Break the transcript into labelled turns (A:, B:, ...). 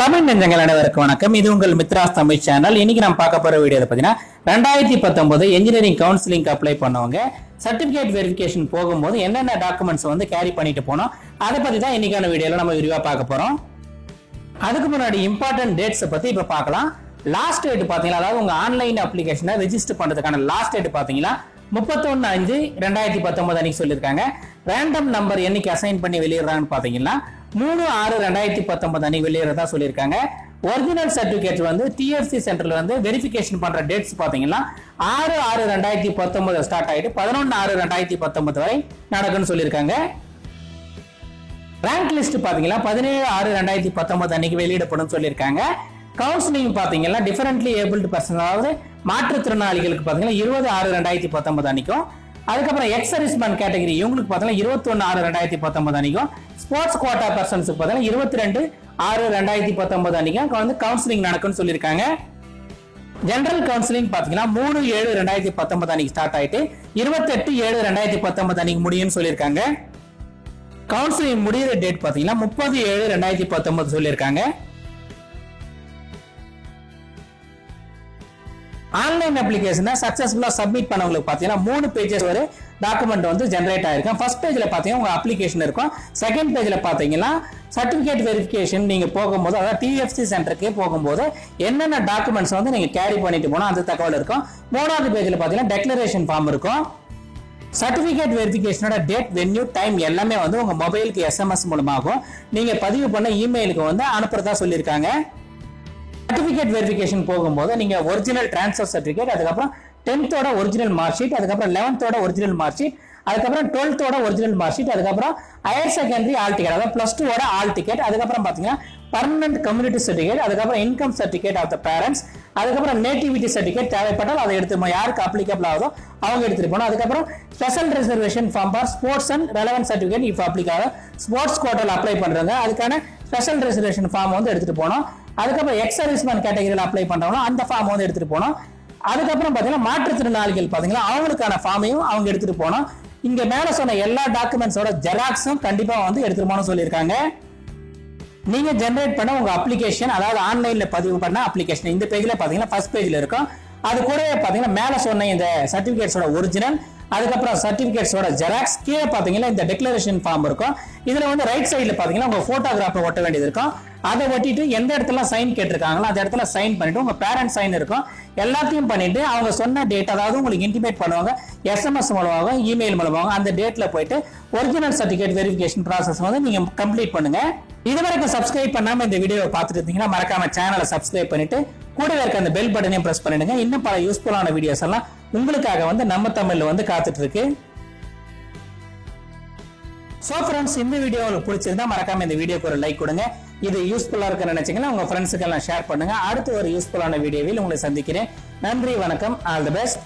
A: தமிழ் நெஞ்சங்கள் அனைவருக்கும் வணக்கம். இது உங்கள் மித்ராஸ் தமிழ் சேனல். இன்னைக்கு நம்ம பார்க்க போற வீடியோ பார்த்தீங்கன்னா 2019 இன்ஜினியரிங் கவுன்சிலிங் அப்ளை பண்ணவங்க சர்டிபிகேட் வெரிஃபிகேஷன் போகும்போது என்னென்ன டாக்குமெண்ட்ஸ் வந்து கேரி பண்ணிட்டு போனோம் அதை பத்தி தான் இன்னைக்கான வீடியோல நம்ம விரிவா பார்க்க போறோம். அதுக்கு முன்னாடி இம்பார்ட்டன்ட் டேட்ஸ் பத்தி இப்ப பார்க்கலாம். லாஸ்ட் டேட் பாத்தீங்கன்னா, அதாவது உங்க ஆன்லைன் அப்ளிகேஷனை ரெஜிஸ்டர் பண்றதுக்கான லாஸ்ட் டேட் பாத்தீங்கன்னா 31/5/2019 அன்னைக்கு சொல்லியிருக்காங்க. ரேண்டம் நம்பர் என்னைக்கு அசைன் பண்ணி வெளியிடுறாங்கன்னு பாத்தீங்கன்னா 3/6/2019 அன்னைக்கு வெளியிடறதா சொல்லியிருக்காங்க. ஒரிஜினல் சர்டிபிகேட் வந்து டிஎஃப்சி சென்டர்ல வந்து வெரிஃபிகேஷன் பண்ற டேட்ஸ் பாத்தீங்கன்னா 6/6/2019 ஸ்டார்ட் ஆயிட்டு 11/6/2019 வரை நடக்கும்னு சொல்லியிருக்காங்க. ரேங்க் லிஸ்ட் பாத்தீங்கன்னா 17/6/2019 அன்னைக்கு வெளியிடப்படும் சொல்லியிருக்காங்க. கவுன்சிலிங் பாத்தீங்கன்னா டிஃபரெண்ட்லி ஏபிள்டு பர்சன், அதாவது மாற்றுத்திறனாளிகளுக்கு பாத்தீங்கன்னா 20/6/2019 அன்னைக்கும், அதுக்கப்புறம் எக்ஸ் சர்வீஸ்மேன் கேட்டகரி இவங்களுக்கு பாத்தீங்கன்னா 21/6/2019 அன்னைக்கும், ஸ்போர்ட்ஸ் குவாட்டா பர்சன்ஸுக்கு பாத்தீங்கன்னா 22/6/2019 அன்னைக்கும் வந்து கவுன்சிலிங் நடக்கும்னு சொல்லியிருக்காங்க. ஜெனரல் கவுன்சிலிங் பாத்தீங்கன்னா 3/7/2019 அன்னைக்கு ஸ்டார்ட் ஆயிட்டு 28/7/2019 அன்னைக்கு முடியும்னு சொல்லியிருக்காங்க. கவுன்சிலிங் முடிகிற டேட் பாத்தீங்கன்னா 30/7/2019 சொல்லியிருக்காங்க. ஆன்லைன் அப்ளிகேஷனை சக்சஸ்ஃபுல்லா சப்மிட் பண்ணவங்களுக்கு பாத்தீங்கன்னா 3 பேஜஸ் ஒரு டாக்குமெண்ட் வந்து ஜெனரேட் ஆயிருக்கும். ஃபர்ஸ்ட் பேஜ்ல பாத்தீங்கன்னா உங்க அப்ளிகேஷன் இருக்கும். செகண்ட் பேஜ்ல பாத்தீங்கன்னா சர்டிபிகேட் வெரிஃபிகேஷன் நீங்க போகும்போது, அதாவது டிஎஃப்சி சென்டருக்கு போகும்போது என்னென்ன டாக்குமெண்ட்ஸ் வந்து நீங்க கேரி பண்ணிட்டு போனா அந்த தகவல் இருக்கும். மூணாவது பேஜ்ல பாத்தீங்கன்னா டெக்ளரேஷன் ஃபார்ம் இருக்கும். சர்டிபிகேட் வெரிஃபிகேஷனோட டேட், வென்யூ, டைம் எல்லாமே வந்து உங்க மொபைலுக்கு எஸ்எம்எஸ் மூலமாகும் நீங்க பதிவு பண்ண இமெயிலுக்கு வந்து அனுப்புறதா சொல்லியிருக்காங்க. சர்டிபிகேட் வெரிஃபிகேஷன் போகும்போது நீங்க ஒரிஜினல் டிரான்ஸ்ஃபர் சர்டிபிகேட், அதுக்கப்புறம் 10th ஒரிஜினல் மார்க் ஷீட், அதுக்கப்புறம் 11th ஒரிஜினல் மார்க் ஷீட், அதுக்கப்புறம் 12th ஒரிஜினல் மார்க் ஷீட், அதுக்கப்புறம் ஹையர் செகண்டரி ஆல் டிக்கெட், அதாவது +2 ஆல் டிக்கெட், அதுக்கப்புறம் பாத்தீங்கன்னா பர்மனன்ட் கம்யூனிட்டி சர்டிபிகேட், அதுக்கப்புறம் income certificate of the parents, அதுக்கப்புறம் நேட்டிவிட்டி சர்டிபிகேட் தேவைப்பட்டால் அதை எடுத்து யாருக்கு அப்ளிகபிள் ஆகுதோ அவங்க எடுத்துட்டு போகணும். அதுக்கப்புறம் special reservation form for sports and relevant certificate if applicable, sports கோட்டால அப்ளை பண்றாங்க அதுக்கான ஸ்பெஷல் ரிசர்வேஷன் ஃபார்ம் வந்து எடுத்துட்டு போனோம். அதுக்கப்புறம் எக்ஸ் சர்வீஸ்மேன் கேட்டகரியில் அப்ளை பண்றவங்க அந்த ஃபார்ம் வந்து எடுத்துட்டு போனோம். அதுக்கப்புறம் பாத்தீங்கன்னா மாற்றுத்திறனாளிகள் பாத்தீங்கன்னா அவங்களுக்கான ஃபார்மையும் அவங்க எடுத்துட்டு போனோம். இங்க மேல சொன்ன எல்லா டாக்குமெண்ட்ஸோட ஜெராக்ஸும் கண்டிப்பா வந்து எடுத்துட்டு போகணும்னு சொல்லியிருக்காங்க. நீங்க ஜெனரேட் பண்ண உங்க அப்ளிகேஷன், அதாவது ஆன்லைன்ல பதிவு பண்ண அப்ளிகேஷன் இந்த பேஜ்ல பாத்தீங்கன்னா ஃபர்ஸ்ட் பேஜ்ல இருக்கும். அது கூடவே பாத்தீங்கன்னா மேல சொன்ன இந்த சர்டிபிகேட்ஸோட ஒரிஜினல், அதுக்கப்புறம் சர்டிபிகேட்ஸோட ஜெராக்ஸ், கீழே பாத்தீங்கன்னா இந்த டெக்ளரேஷன் ஃபார்ம் இருக்கும். இதுல வந்து ரைட் சைடுல பாத்தீங்கன்னா உங்க போட்டோகிராஃபை ஒட்ட வேண்டியது இருக்கும். அதை ஒட்டிட்டு எந்த இடத்துல சைன் கேட்டிருக்காங்களோ அந்த இடத்துல சைன் பண்ணிட்டு உங்க பேரண்ட் சைன் இருக்கும் எல்லாத்தையும் பண்ணிட்டு அவங்க சொன்ன டேட், அதாவது உங்களுக்கு இன்டிமேட் பண்ணுவாங்க எஸ்எம்எஸ் மூலமாக, இமெயில் மூலமாக, அந்த டேட்ல போயிட்டு ஒரிஜினல் சர்டிபிகேட் வெரிஃபிகேஷன் ப்ராசஸ் வந்து நீங்க கம்ப்ளீட் பண்ணுங்க. இதுவரைக்கும் சப்ஸ்கிரைப் பண்ணாம இந்த வீடியோவை பார்த்துட்டு இருந்தீங்கன்னா மறக்காம சேனலை சப்ஸ்கிரைப் பண்ணிட்டு கூடவே இருக்க அந்த பெல் பட்டனையும் பிரஸ் பண்ணிடுங்க. இன்னும் பல யூஸ்ஃபுல்லான வீடியோஸ் எல்லாம் உங்களுக்காக வந்து நம்ம தமிழ்ல வந்து காத்துட்டு இருக்கு. சோ ஃப்ரெண்ட்ஸ், இந்த வீடியோ உங்களுக்கு பிடிச்சிருந்தா மறக்காம இந்த வீடியோக்கு ஒரு லைக் கொடுங்க. இது யூஸ்ஃபுல்லா இருக்குன்னு நினைச்சீங்கன்னா உங்க ஃப்ரெண்ட்ஸுக்கு எல்லாம் ஷேர் பண்ணுங்க. அடுத்து ஒரு யூஸ்ஃபுல்லான வீடியோவில் உங்களை சந்திக்கிறேன். நன்றி, வணக்கம், ஆல் தி பெஸ்ட்.